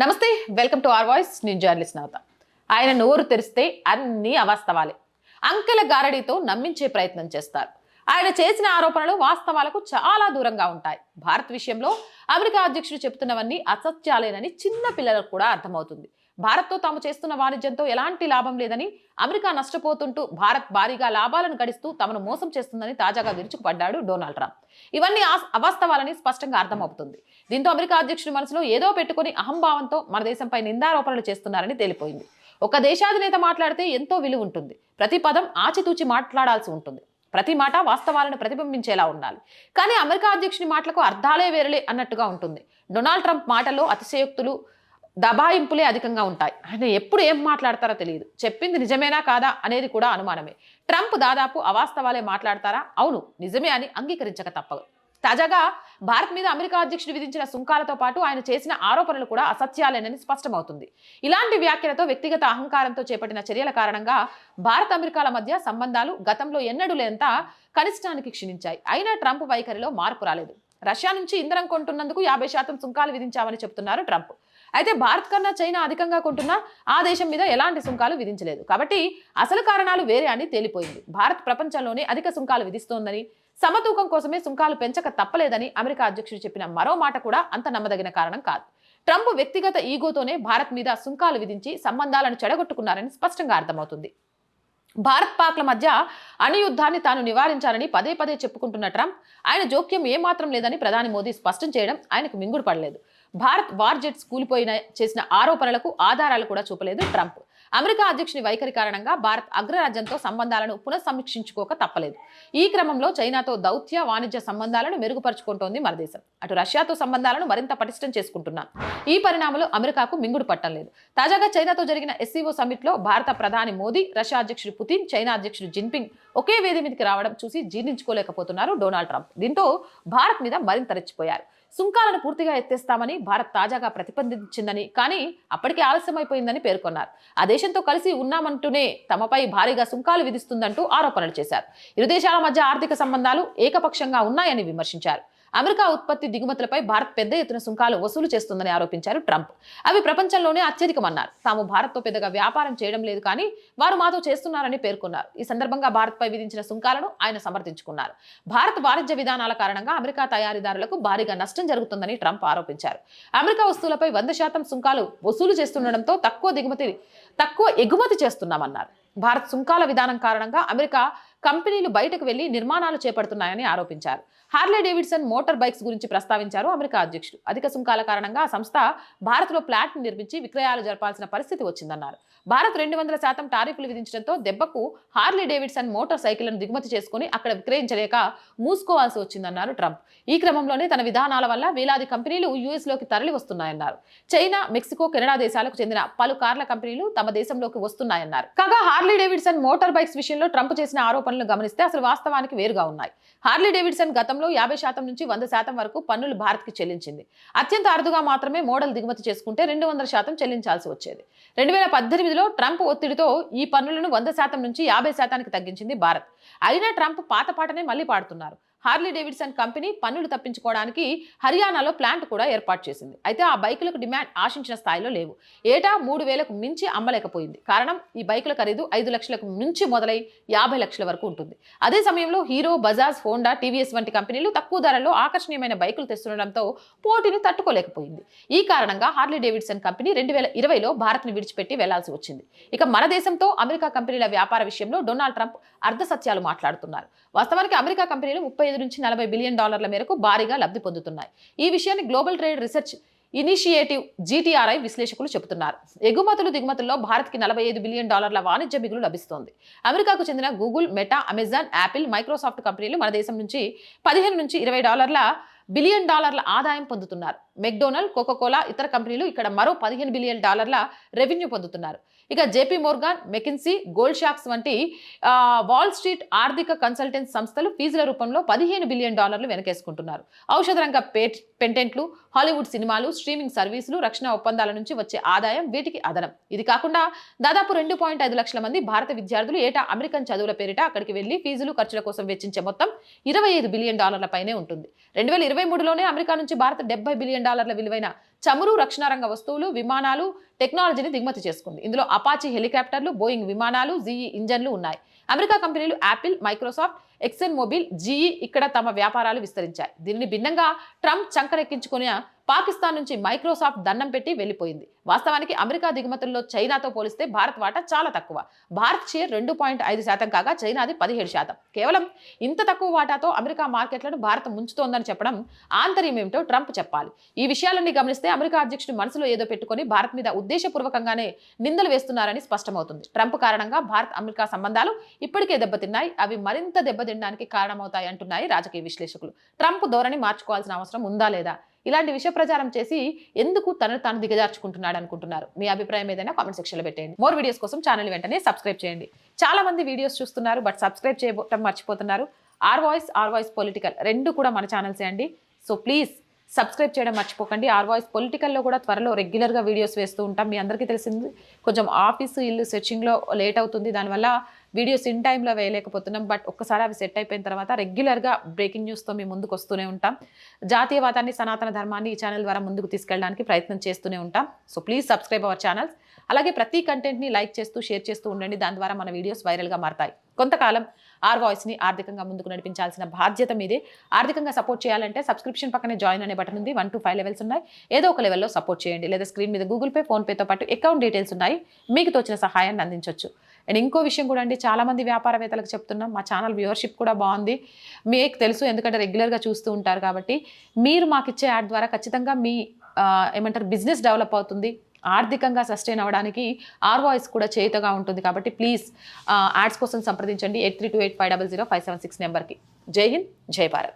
నమస్తే, welcome to our voice. నేను journalist నవత. ఆయన నోరు తెరిస్తే అన్ని అవాస్తవాలే. అంకెల గారడీతో నమ్మించే ప్రయత్నం చేస్తారు. ఆయన చేసిన ఆరోపణలు వాస్తవాలకు చాలా దూరంగా ఉంటాయి. భారత్ విషయంలో అమెరికా అధ్యక్షుడు చెబుతున్నవన్నీ అసత్యాలేనని చిన్న పిల్లలకు కూడా అర్థమవుతుంది. భారత్తో తాము చేస్తున్న వాణిజ్యంతో ఎలాంటి లాభం లేదని, అమెరికా నష్టపోతుంటూ భారత్ భారీగా లాభాలను గడిస్తూ తమను మోసం చేస్తుందని తాజాగా విరుచుకుపడ్డాడు డొనాల్డ్ ట్రంప్. ఇవన్నీ అవాస్తవాలని స్పష్టంగా అర్థమవుతుంది. దీంతో అమెరికా అధ్యక్షుడి మనసులో ఏదో పెట్టుకుని అహంభావంతో మన దేశంపై నిందారోపణలు చేస్తున్నారని తేలిపోయింది. ఒక దేశాధినేత మాట్లాడితే ఎంతో విలువ ఉంటుంది. ప్రతి పదం ఆచితూచి మాట్లాడాల్సి ఉంటుంది. ప్రతి మాట వాస్తవాలను ప్రతిబింబించేలా ఉండాలి. కానీ అమెరికా అధ్యక్షుని మాటలకు అర్థాలే వేరలే అన్నట్టుగా ఉంటుంది. డొనాల్డ్ ట్రంప్ మాటల్లో అతిశయోక్తులు, దబాయింపులే అధికంగా ఉంటాయి. ఆయన ఎప్పుడు ఏం మాట్లాడతారో తెలియదు. చెప్పింది నిజమేనా కాదా అనేది కూడా అనుమానమే. ట్రంప్ దాదాపు అవాస్తవాలే మాట్లాడతారా? అవును, నిజమే అని అంగీకరించక తప్పదు. తాజాగా భారత్ మీద అమెరికా అధ్యక్షుడు విధించిన సుంకాలతో పాటు ఆయన చేసిన ఆరోపణలు కూడా అసత్యాలేనని స్పష్టమవుతుంది. ఇలాంటి వ్యాఖ్యలతో వ్యక్తిగత అహంకారంతో చేపట్టిన చర్యల కారణంగా భారత్ అమెరికాల మధ్య సంబంధాలు గతంలో ఎన్నడూ లేనంత కనిష్టానికి క్షీణించాయి. అయినా ట్రంప్ వైఖరిలో మార్పు రాలేదు. రష్యా నుంచి ఇంధనం కొంటున్నందుకు 50% సుంకాలు విధించామని చెప్తున్నారు ట్రంప్. అయితే భారత్ కన్నా చైనా అధికంగా కొంటున్నా ఆ దేశం మీద ఎలాంటి సుంకాలు విధించలేదు. కాబట్టి అసలు కారణాలు వేరే అని తేలిపోయింది. భారత్ ప్రపంచంలోనే అధిక సుంకాలు విధిస్తోందని, సమతూకం కోసమే సుంకాలు పెంచక తప్పలేదని అమెరికా అధ్యక్షుడు చెప్పిన మరో మాట కూడా అంత నమ్మదగిన కారణం కాదు. ట్రంప్ వ్యక్తిగత ఈగోతోనే భారత్ మీద సుంకాలు విధించి సంబంధాలను చెడగొట్టుకున్నారని స్పష్టంగా అర్థమవుతుంది. భారత్ పాక్ల మధ్య అణుయుద్ధాన్ని తాను నివారించాలని పదే పదే చెప్పుకుంటున్న ట్రంప్ ఆయన జోక్యం ఏమాత్రం లేదని ప్రధాని మోదీ స్పష్టం చేయడం ఆయనకు మింగుడు పడలేదు. భారత్ వార్ జెట్స్ కూలిపోయిన చేసిన ఆరోపణలకు ఆధారాలు కూడా చూపలేదు ట్రంప్. అమెరికా అధ్యక్షుని వైఖరి కారణంగా భారత్ అగ్రరాజ్యంతో సంబంధాలను పునఃసమీక్షించుకోక తప్పలేదు. ఈ క్రమంలో చైనాతో దౌత్య వాణిజ్య సంబంధాలను మెరుగుపరుచుకుంటోంది మన దేశం. అటు రష్యాతో సంబంధాలను మరింత పటిష్టం చేసుకుంటున్నాం. ఈ పరిణామాలు అమెరికాకు మింగుడు పట్టం లేదు. తాజాగా చైనాతో జరిగిన ఎస్సీఓ సమ్మిట్ లో భారత ప్రధాని మోదీ, రష్యా అధ్యక్షుడు పుతిన్, చైనా అధ్యక్షుడు జిన్పింగ్ ఒకే వేది మీదకి రావడం చూసి జీర్ణించుకోలేకపోతున్నారు డొనాల్డ్ ట్రంప్. దీంతో భారత్ మీద మరింత రెచ్చిపోయారు. సుంకాలను పూర్తిగా ఎత్తేస్తామని భారత్ తాజాగా ప్రతిపాదించిందని, కానీ అప్పటికే ఆలస్యమైపోయిందని పేర్కొన్నారు. ఆ దేశంతో కలిసి ఉన్నామంటూనే తమపై భారీగా సుంకాలు విధిస్తుందంటూ ఆరోపణలు చేశారు. ఇరు దేశాల మధ్య ఆర్థిక సంబంధాలు ఏకపక్షంగా ఉన్నాయని విమర్శించారు. అమెరికా ఉత్పత్తి దిగుమతులపై భారత్ పెద్ద ఎత్తున సుంకాలు వసూలు చేస్తుందని ఆరోపించారు ట్రంప్. అవి ప్రపంచంలోనే అత్యధికమన్నారు. తాము భారత్తో పెద్దగా వ్యాపారం చేయడం లేదు, కానీ వారు మాతో చేస్తున్నారని పేర్కొన్నారు. ఈ సందర్భంగా భారత్పై విధించిన సుంకాలను ఆయన సమర్థించుకున్నారు. భారత్ వాణిజ్య విధానాల కారణంగా అమెరికా తయారీదారులకు భారీగా నష్టం జరుగుతుందని ట్రంప్ ఆరోపించారు. అమెరికా వస్తువులపై 100% సుంకాలు వసూలు చేస్తుండటంతో తక్కువ ఎగుమతి చేస్తున్నామన్నారు. భారత్ సుంకాల విధానం కారణంగా అమెరికా కంపెనీలు బయటకు వెళ్లి నిర్మాణాలు చేపడుతున్నాయని ఆరోపించారు. హార్లీ డేవిడ్సన్ మోటార్ బైక్స్ గురించి ప్రస్తావించారు అమెరికా అధ్యక్షుడు. అధిక సుంకాల కారణంగా ఆ సంస్థ భారత్లో ప్లాంట్ నిర్మించి విక్రయాలు జరపాల్సిన పరిస్థితి వచ్చిందన్నారు. భారత్ 200% టారిఫ్లు విధించడంతో దెబ్బకు హార్లీ డేవిడ్సన్ మోటార్ సైకిళ్లను దిగుమతి చేసుకుని అక్కడ విక్రయించలేక మూసుకోవాల్సి వచ్చిందన్నారు ట్రంప్. ఈ క్రమంలోనే తన విధానాల వల్ల వేలాది కంపెనీలు యుఎస్లోకి తరలి వస్తున్నాయన్నారు. చైనా, మెక్సికో, కెనడా దేశాలకు చెందిన పలు కార్ల కంపెనీలు తమ దేశంలోకి వస్తున్నాయన్నారు. కాగా హార్లీ డేవిడ్సన్ మోటార్ బైక్స్ విషయంలో ట్రంప్ చేసిన ఆరోపణలను గమనిస్తే అసలు వాస్తవానికి వేరుగా ఉన్నాయి. హార్లీ డేవిడ్సన్ గతంలో 50% నుంచి 100% వరకు పన్నులు భారత్కి చెల్లించింది. అత్యంత అరుదుగా మాత్రమే మోడల్ దిగుమతి చేసుకుంటే 200% చెల్లించాల్సి వచ్చేది. 2018లో ట్రంప్ ఒత్తిడితో ఈ పన్నులను 100% నుంచి 50%కి తగ్గించింది భారత్. అయినా ట్రంప్ పాత పాటనే మళ్లీ పాడుతున్నారు. హార్లీ డేవిడ్సన్ కంపెనీ పన్నులు తప్పించుకోవడానికి హర్యానాలో ప్లాంట్ కూడా ఏర్పాటు చేసింది. అయితే ఆ బైకులకు డిమాండ్ ఆశించిన స్థాయిలో లేవు. ఏటా 3,000కు మించి అమ్మలేకపోయింది. కారణం, ఈ బైకుల ఖరీదు 5 లక్షలకు మించి మొదలై 50 లక్షల వరకు ఉంటుంది. అదే సమయంలో హీరో, బజాజ్, హోండా, టీవీఎస్ వంటి కంపెనీలు తక్కువ ధరలో ఆకర్షణీయమైన బైకులు తెస్తుండటంతో పోటీని తట్టుకోలేకపోయింది. ఈ కారణంగా హార్లీ డేవిడ్సన్ కంపెనీ 2020లో భారత్ను విడిచిపెట్టి వెళ్లాల్సి వచ్చింది. ఇక మన దేశంతో అమెరికా కంపెనీల వ్యాపార విషయంలో డొనాల్డ్ ట్రంప్ అర్ధసత్యాలు మాట్లాడుతున్నారు. వాస్తవానికి అమెరికా కంపెనీలు 35 నుంచి 40 బిలియన్ డాలర్ల మేరకు భారీగా లబ్ధి పొందుతున్నాయి. ఈ విషయాన్ని global trade research initiative GTRI విశ్లేషకులు చెబుతున్నారు. ఎగుమతులు దిగుమతుల్లో భారత్కి 45 బిలియన్ డాలర్ల వాణిజ్య మిగులు లభిస్తోంది. అమెరికాకు చెందిన Google, meta, Amazon, Apple, Microsoft కంపెనీలు మన దేశం నుంచి 15 నుంచి 20 బిలియన్ డాలర్ల ఆదాయం పొందుతున్నారు. మెక్డొనాల్డ్, కోకోకోలా, ఇతర కంపెనీలు ఇక్కడ మరో 15 బిలియన్ డాలర్ల రెవెన్యూ పొందుతున్నారు. ఇక జేపీ మోర్గాన్, మెకిన్సీ, గోల్డ్ షాక్స్ వంటి వాల్ స్ట్రీట్ ఆర్థిక కన్సల్టెన్స్ సంస్థలు ఫీజుల రూపంలో 15 బిలియన్ డాలర్లు వెనకేసుకుంటున్నారు. ఔషధ రంగ పేటెంట్లు, హాలీవుడ్ సినిమాలు, స్ట్రీమింగ్ సర్వీసులు, రక్షణ ఒప్పందాల నుంచి వచ్చే ఆదాయం వీటికి అదనం. ఇది కాకుండా దాదాపు 2.5 లక్షల మంది భారత విద్యార్థులు ఏటా అమెరికన్ చదువుల పేరిట అక్కడికి వెళ్లి ఫీజులు, ఖర్చుల కోసం వెచ్చించే మొత్తం $25 బిలియన్ పైనే ఉంటుంది. 2023లోనే అమెరికా నుంచి భారత్ $70 బిలియన్ విలువైన చమురు, రక్షణ రంగ వస్తువులు, విమానాలు, టెక్నాలజీని దిగుమతి చేసుకుంది. ఇందులో అపాచీ హెలికాప్టర్లు, బోయింగ్ విమానాలు, జీఈ ఇంజన్లు ఉన్నాయి. అమెరికా కంపెనీలు యాపిల్, మైక్రోసాఫ్ట్, ఎక్సెన్ మొబిల్, జీఈ ఇక్కడ తమ వ్యాపారాలు విస్తరించాయి. దీనిని భిన్నంగా ట్రంప్ చంకరెక్కించుకుని పాకిస్తాన్ నుంచి మైక్రోసాఫ్ట్ దండం పెట్టి వెళ్లిపోయింది. వాస్తవానికి అమెరికా దిగుమతుల్లో చైనాతో పోలిస్తే భారత్ వాటా చాలా తక్కువ. భారత్ షేర్ 2.5% కాగా చైనాది 17%. కేవలం ఇంత తక్కువ వాటాతో అమెరికా మార్కెట్లను భారత్ ముంచుతోందని చెప్పడం ఆంతర్యం ఏమిటో ట్రంప్ చెప్పాలి. ఈ విషయాలన్నీ గమనిస్తే అమెరికా అధ్యక్షుడు మనసులో ఏదో పెట్టుకుని భారత్ మీద ఉద్దేశపూర్వకంగానే నిందలు వేస్తున్నారని స్పష్టమవుతుంది. ట్రంప్ కారణంగా భారత్ అమెరికా సంబంధాలు ఇప్పటికే దెబ్బతిన్నాయి. అవి మరింత దెబ్బతినడానికి కారణమవుతాయి అంటున్నాయి రాజకీయ విశ్లేషకులు. ట్రంప్ ధోరణి మార్చుకోవాల్సిన అవసరం ఉందా లేదా? ఇలాంటి విషయ ప్రచారం చేసి ఎందుకు తనను తాను దిగజార్చుకుంటున్నాడు అనుకుంటున్నారు? మీ అభిప్రాయం ఏదైనా కామెంట్ సెక్షన్ లో పెట్టండి. మోర్ వీడియోస్ కోసం ఛానల్ వెంటనే సబ్స్క్రైబ్ చేయండి. చాలా మంది వీడియోస్ చూస్తున్నారు బట్ సబ్స్క్రైబ్ చేయడం మర్చిపోతున్నారు. ఆర్ వాయిస్ పొలిటికల్ రెండు కూడా మన ఛానల్సే అండి. సో ప్లీజ్ సబ్స్క్రైబ్ చేయడం మర్చిపోకండి. ఆర్ వాయిస్ పొలిటికల్లో కూడా త్వరలో రెగ్యులర్గా వీడియోస్ వేస్తూ ఉంటాం. మీ అందరికీ తెలిసింది కొంచెం ఆఫీసు ఇల్లు సెర్చింగ్లో లేట్ అవుతుంది, దానివల్ల వీడియోస్ ఇన్ టైంలో వేయలేకపోతున్నాం. బట్ ఒక్కసారి అవి సెట్ అయిపోయిన తర్వాత రెగ్యులర్గా బ్రేకింగ్ న్యూస్తో మీ ముందుకు వస్తూనే ఉంటాం. జాతీయవాదాన్ని, సనాతన ధర్మాన్ని ఈ ఛానల్ ద్వారా ముందుకు తీసుకెళ్ళడానికి ప్రయత్నం చేస్తూనే ఉంటాం. So please subscribe our channels. అలాగే ప్రతి కంటెంట్ని లైక్ చేస్తూ, షేర్ చేస్తూ ఉండండి. దాని ద్వారా మన వీడియోస్ వైరల్గా మారతాయి. కొంతకాలం ఆర్ వాయిస్ని ఆర్థికంగా ముందుకు నడిపించాల్సిన బాధ్యత మీదే. ఆర్థికంగా సపోర్ట్ చేయాలంటే సబ్స్క్రిప్షన్ పక్కనే జాయిన్ అనే బటన్ ఉంది. 1 to 5 లెవెల్స్ ఉన్నాయి. ఏదో ఒక లెవెల్లో సపోర్ట్ చేయండి. లేదా స్క్రీన్ మీద గూగుల్ పే, ఫోన్పేతో పాటు అకౌంట్ డీటెయిల్స్ ఉన్నాయి. మీకు తోచిన సహాయాన్ని అందించవచ్చు. అండ్ ఇంకో విషయం కూడా అండి, చాలామంది వ్యాపారవేత్తలకు చెప్తున్నాం, మా ఛానల్ వ్యూవర్షిప్ కూడా బాగుంది. మీకు తెలుసు, ఎందుకంటే రెగ్యులర్గా చూస్తూ ఉంటారు కాబట్టి. మీరు మాకు ఇచ్చే యాడ్ ద్వారా ఖచ్చితంగా మీ బిజినెస్ డెవలప్ అవుతుంది. ఆర్థికంగా సస్టైన్ అవ్వడానికి ఆర్ వాయిస్ కూడా చేయుతగా ఉంటుంది. కాబట్టి ప్లీజ్ యాడ్స్ కోసం సంప్రదించండి 8328500576 నెంబర్కి. జై హింద్, జై భారత్.